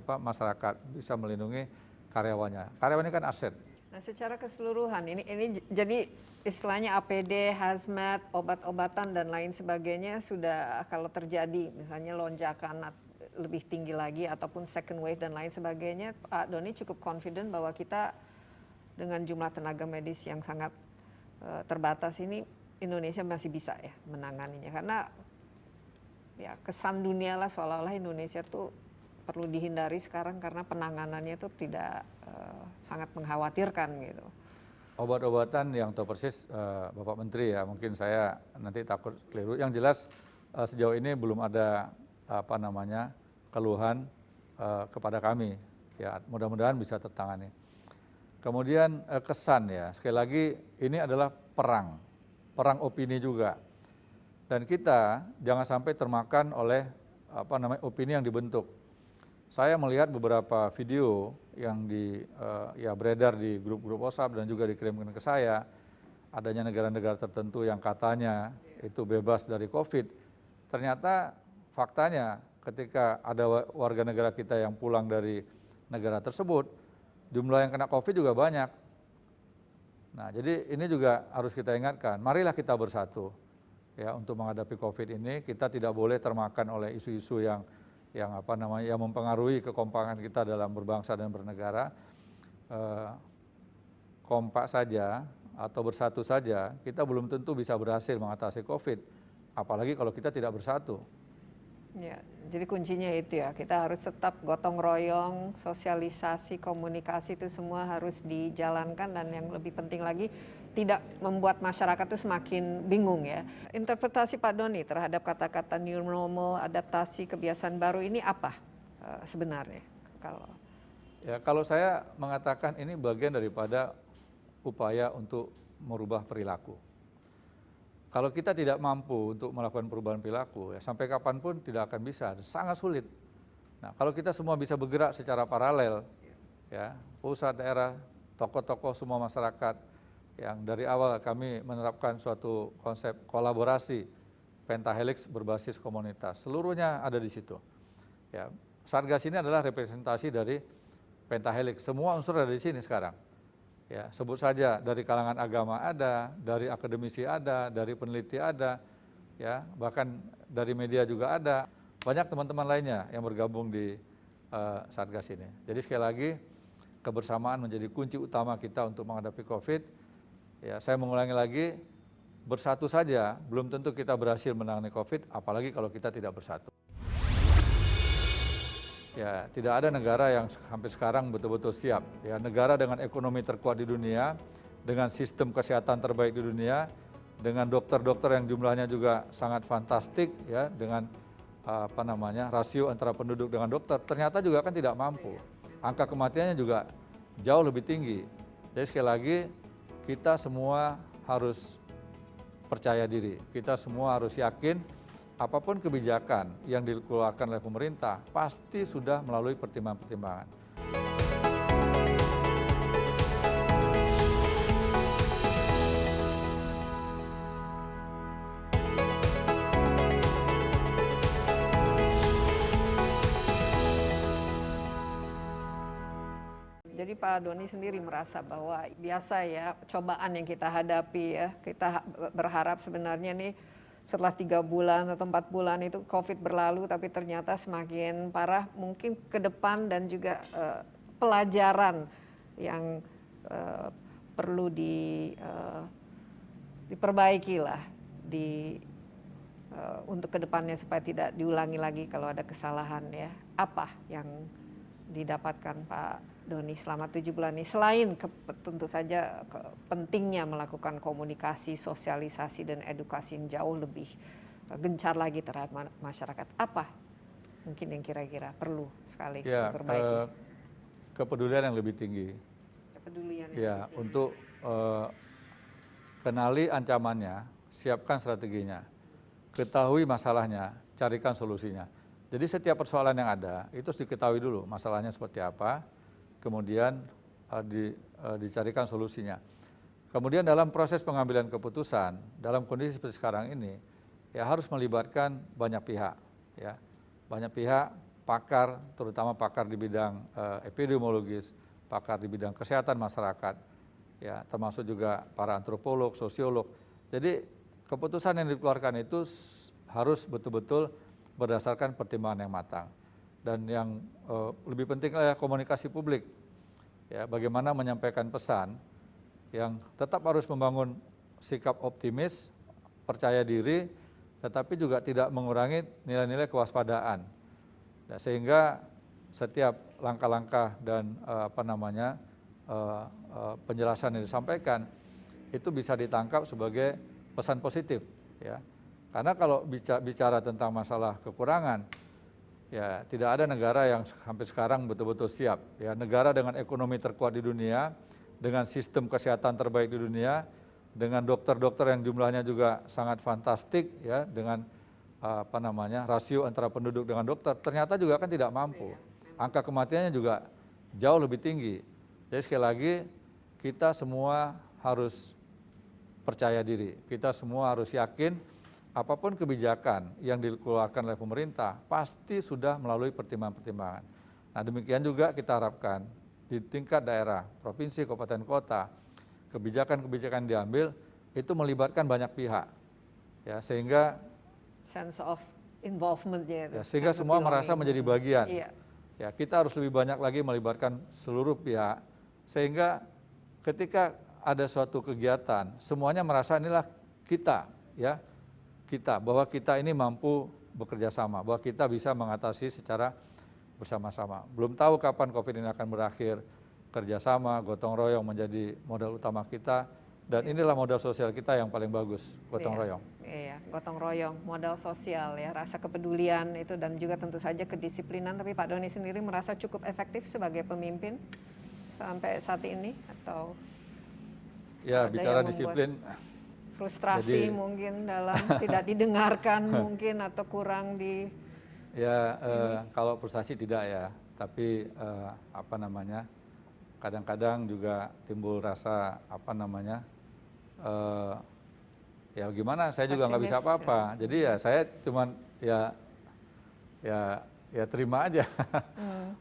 masyarakat, bisa melindungi karyawannya. Karyawan ini kan aset. Nah, secara keseluruhan ini jadi istilahnya APD, hazmat, obat-obatan dan lain sebagainya sudah kalau terjadi misalnya lonjakan lebih tinggi lagi ataupun second wave dan lain sebagainya, Pak Doni cukup confident bahwa kita dengan jumlah tenaga medis yang sangat terbatas ini Indonesia masih bisa ya menanganinya, karena ya kesan dunia lah seolah-olah Indonesia tuh perlu dihindari sekarang karena penanganannya itu tidak sangat mengkhawatirkan gitu. Obat-obatan yang tahu persis Bapak Menteri ya, mungkin saya nanti takut keliru. Yang jelas sejauh ini belum ada keluhan kepada kami. Ya, mudah-mudahan bisa tertangani. Kemudian kesan ya, sekali lagi ini adalah perang opini juga. Dan kita jangan sampai termakan oleh opini yang dibentuk. Saya melihat beberapa video yang beredar di grup-grup WhatsApp dan juga dikirimkan ke saya, adanya negara-negara tertentu yang katanya itu bebas dari COVID. Ternyata faktanya ketika ada warga negara kita yang pulang dari negara tersebut, jumlah yang kena COVID juga banyak. Nah, jadi ini juga harus kita ingatkan, marilah kita bersatu. Ya, untuk menghadapi COVID ini kita tidak boleh termakan oleh isu-isu yang mempengaruhi kekompakan kita dalam berbangsa dan bernegara. Kompak saja atau bersatu saja, kita belum tentu bisa berhasil mengatasi COVID, apalagi kalau kita tidak bersatu. Ya, jadi kuncinya itu ya, kita harus tetap gotong royong, sosialisasi, komunikasi itu semua harus dijalankan dan yang lebih penting lagi tidak membuat masyarakat itu semakin bingung ya. Interpretasi Pak Doni terhadap kata-kata new normal, adaptasi kebiasaan baru ini apa sebenarnya? Kalau saya mengatakan ini bagian daripada upaya untuk merubah perilaku. Kalau kita tidak mampu untuk melakukan perubahan perilaku, ya sampai kapanpun tidak akan bisa, sangat sulit. Nah, kalau kita semua bisa bergerak secara paralel, ya, pusat, daerah, tokoh-tokoh semua masyarakat, yang dari awal kami menerapkan suatu konsep kolaborasi pentahelix berbasis komunitas, seluruhnya ada di situ. Ya, Satgas ini adalah representasi dari pentahelix, semua unsur ada di sini sekarang. Ya, sebut saja dari kalangan agama ada, dari akademisi ada, dari peneliti ada, ya, bahkan dari media juga ada. Banyak teman-teman lainnya yang bergabung di Satgas ini. Jadi sekali lagi kebersamaan menjadi kunci utama kita untuk menghadapi COVID. Ya, saya mengulangi lagi, bersatu saja belum tentu kita berhasil menangani COVID, apalagi kalau kita tidak bersatu. Ya, tidak ada negara yang sampai sekarang betul-betul siap. Ya, negara dengan ekonomi terkuat di dunia, dengan sistem kesehatan terbaik di dunia, dengan dokter-dokter yang jumlahnya juga sangat fantastik, ya, dengan rasio antara penduduk dengan dokter, ternyata juga kan tidak mampu. Angka kematiannya juga jauh lebih tinggi. Jadi sekali lagi kita semua harus percaya diri, kita semua harus yakin. Apapun kebijakan yang dikeluarkan oleh pemerintah pasti sudah melalui pertimbangan-pertimbangan. Jadi Pak Doni sendiri merasa bahwa biasa ya cobaan yang kita hadapi ya, kita berharap sebenarnya nih setelah 3 bulan atau 4 bulan itu COVID berlalu, tapi ternyata semakin parah, mungkin ke depan dan juga pelajaran yang perlu diperbaiki lah untuk ke depannya supaya tidak diulangi lagi kalau ada kesalahan ya. Apa yang didapatkan Pak Doni selama 7 bulan ini, selain tentu saja pentingnya melakukan komunikasi, sosialisasi dan edukasi yang jauh lebih gencar lagi terhadap masyarakat, apa mungkin yang kira-kira perlu sekali diperbaiki? Kepedulian yang lebih tinggi. Kepedulian yang ya, lebih tinggi. Untuk kenali ancamannya, siapkan strateginya, ketahui masalahnya, carikan solusinya. Jadi setiap persoalan yang ada itu harus diketahui dulu masalahnya seperti apa, kemudian dicarikan solusinya. Kemudian dalam proses pengambilan keputusan, dalam kondisi seperti sekarang ini, ya harus melibatkan banyak pihak, ya, banyak pihak, pakar, terutama pakar di bidang epidemiologis, pakar di bidang kesehatan masyarakat, ya, termasuk juga para antropolog, sosiolog. Jadi keputusan yang dikeluarkan itu harus betul-betul berdasarkan pertimbangan yang matang. Dan yang lebih penting adalah komunikasi publik. Ya, bagaimana menyampaikan pesan yang tetap harus membangun sikap optimis, percaya diri, tetapi juga tidak mengurangi nilai-nilai kewaspadaan. Ya, sehingga setiap langkah-langkah dan penjelasan yang disampaikan itu bisa ditangkap sebagai pesan positif. Ya. Karena kalau bicara tentang masalah kekurangan, ya tidak ada negara yang sampai sekarang betul-betul siap. Ya, negara dengan ekonomi terkuat di dunia, dengan sistem kesehatan terbaik di dunia, dengan dokter-dokter yang jumlahnya juga sangat fantastik, ya, dengan rasio antara penduduk dengan dokter, ternyata juga kan tidak mampu. Angka kematiannya juga jauh lebih tinggi. Jadi sekali lagi kita semua harus percaya diri, kita semua harus yakin. Apapun kebijakan yang dikeluarkan oleh pemerintah pasti sudah melalui pertimbangan-pertimbangan. Nah, demikian juga kita harapkan di tingkat daerah, provinsi, kabupaten, kota, kebijakan-kebijakan diambil itu melibatkan banyak pihak, ya, sehingga sense of involvement-nya, ya, sehingga semua merasa menjadi bagian. Iya. Ya, kita harus lebih banyak lagi melibatkan seluruh pihak, sehingga ketika ada suatu kegiatan, semuanya merasa inilah kita, ya. Bahwa kita ini mampu bekerja sama, bahwa kita bisa mengatasi secara bersama-sama. Belum tahu kapan COVID ini akan berakhir, kerjasama, gotong royong menjadi modal utama kita, dan inilah modal sosial kita yang paling bagus, gotong royong. Iya, gotong royong, modal sosial ya, rasa kepedulian itu, dan juga tentu saja kedisiplinan. Tapi Pak Doni sendiri merasa cukup efektif sebagai pemimpin sampai saat ini, atau ya bicara disiplin, frustrasi jadi, mungkin dalam tidak didengarkan mungkin, atau kurang di ya kalau frustasi tidak ya, tapi kadang-kadang juga timbul rasa ya gimana, saya juga nggak bisa apa-apa. Jadi ya saya cuman ya terima aja.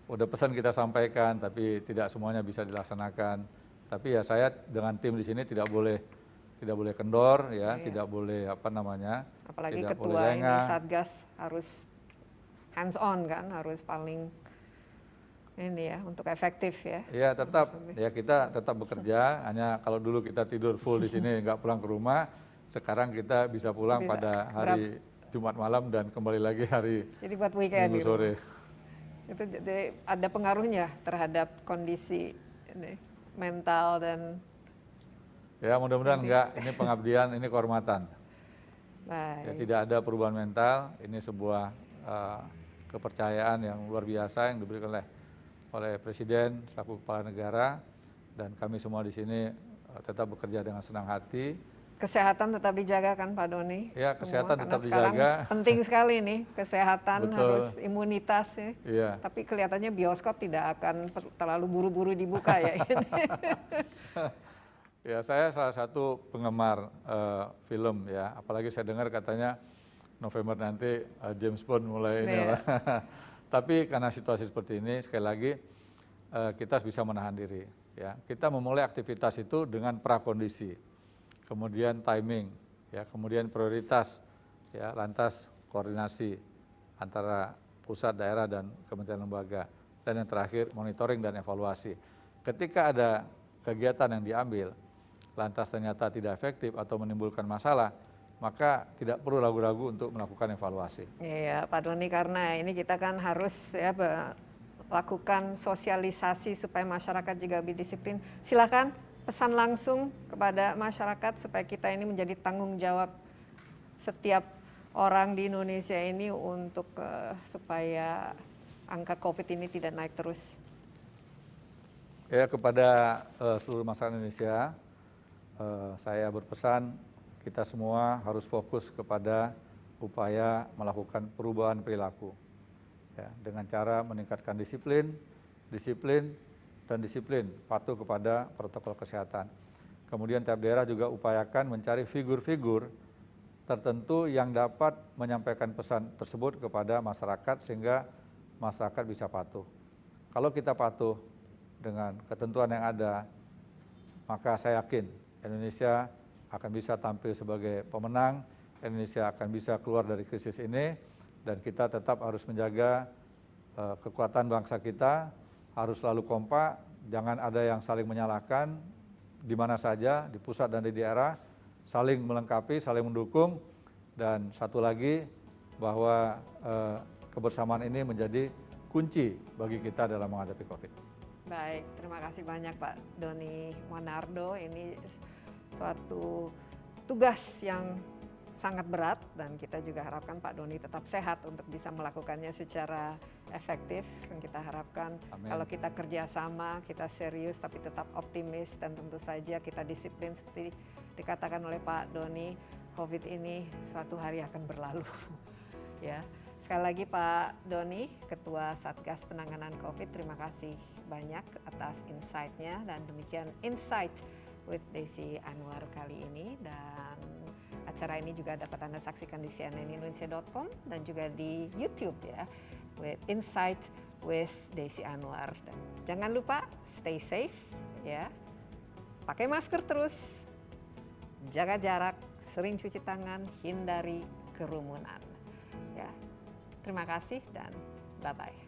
Udah pesan kita sampaikan, tapi tidak semuanya bisa dilaksanakan. Tapi ya saya dengan tim di sini tidak boleh kendor ya, tidak boleh apalagi tidak ketua boleh lengah. Ini Satgas harus hands on kan, harus paling ini ya untuk efektif ya. Ya tetap ya, kita tetap bekerja, hanya kalau dulu kita tidur full di sini nggak pulang ke rumah, sekarang kita bisa pulang pada hari Jumat malam dan kembali lagi hari jadi buat weekend Minggu sore. Itu jadi ada pengaruhnya terhadap kondisi ini, mental dan ya mudah-mudahan enggak, ini pengabdian, ini kehormatan. Baik. Ya, tidak ada perubahan mental, ini sebuah kepercayaan yang luar biasa yang diberikan oleh Presiden selaku kepala negara, dan kami semua di sini tetap bekerja dengan senang hati. Kesehatan tetap dijaga kan Pak Doni? Ya, kesehatan tetap dijaga. Penting sekali nih kesehatan. Betul. Harus imunitas ya. Iya. Tapi kelihatannya bioskop tidak akan terlalu buru-buru dibuka ya ini. Ya, saya salah satu penggemar film ya, apalagi saya dengar katanya November nanti James Bond mulai ini. Tapi karena situasi seperti ini, sekali lagi kita bisa menahan diri. Ya, kita memulai aktivitas itu dengan prakondisi, kemudian timing, ya, kemudian prioritas, ya, lantas koordinasi antara pusat, daerah, dan kementerian lembaga, dan yang terakhir monitoring dan evaluasi. Ketika ada kegiatan yang diambil, lantas ternyata tidak efektif atau menimbulkan masalah, maka tidak perlu ragu-ragu untuk melakukan evaluasi. Iya, Pak Doni, karena ini kita kan harus ya lakukan sosialisasi supaya masyarakat juga lebih disiplin. Silakan pesan langsung kepada masyarakat supaya kita ini menjadi tanggung jawab setiap orang di Indonesia ini untuk supaya angka COVID ini tidak naik terus. Ya, kepada seluruh masyarakat Indonesia, saya berpesan kita semua harus fokus kepada upaya melakukan perubahan perilaku, ya, dengan cara meningkatkan disiplin, patuh kepada protokol kesehatan. Kemudian tiap daerah juga upayakan mencari figur-figur tertentu yang dapat menyampaikan pesan tersebut kepada masyarakat sehingga masyarakat bisa patuh. Kalau kita patuh dengan ketentuan yang ada, maka saya yakin Indonesia akan bisa tampil sebagai pemenang, Indonesia akan bisa keluar dari krisis ini, dan kita tetap harus menjaga kekuatan bangsa kita, harus selalu kompak, jangan ada yang saling menyalahkan, di mana saja, di pusat dan di daerah, saling melengkapi, saling mendukung, dan satu lagi bahwa kebersamaan ini menjadi kunci bagi kita dalam menghadapi COVID. Baik, terima kasih banyak Pak Doni Monardo. Ini suatu tugas yang sangat berat dan kita juga harapkan Pak Doni tetap sehat untuk bisa melakukannya secara efektif. Dan kita harapkan kalau kita kerjasama, kita serius tapi tetap optimis, dan tentu saja kita disiplin seperti dikatakan oleh Pak Doni, COVID ini suatu hari akan berlalu. Ya, sekali lagi Pak Doni, Ketua Satgas Penanganan COVID, terima kasih banyak atas insight-nya, dan demikian Insight with Desi Anwar kali ini, dan acara ini juga dapat Anda saksikan di cnnindonesia.com dan juga di YouTube ya, with Insight with Desi Anwar. Dan jangan lupa stay safe ya, pakai masker terus, jaga jarak, sering cuci tangan, hindari kerumunan ya. Terima kasih dan bye-bye.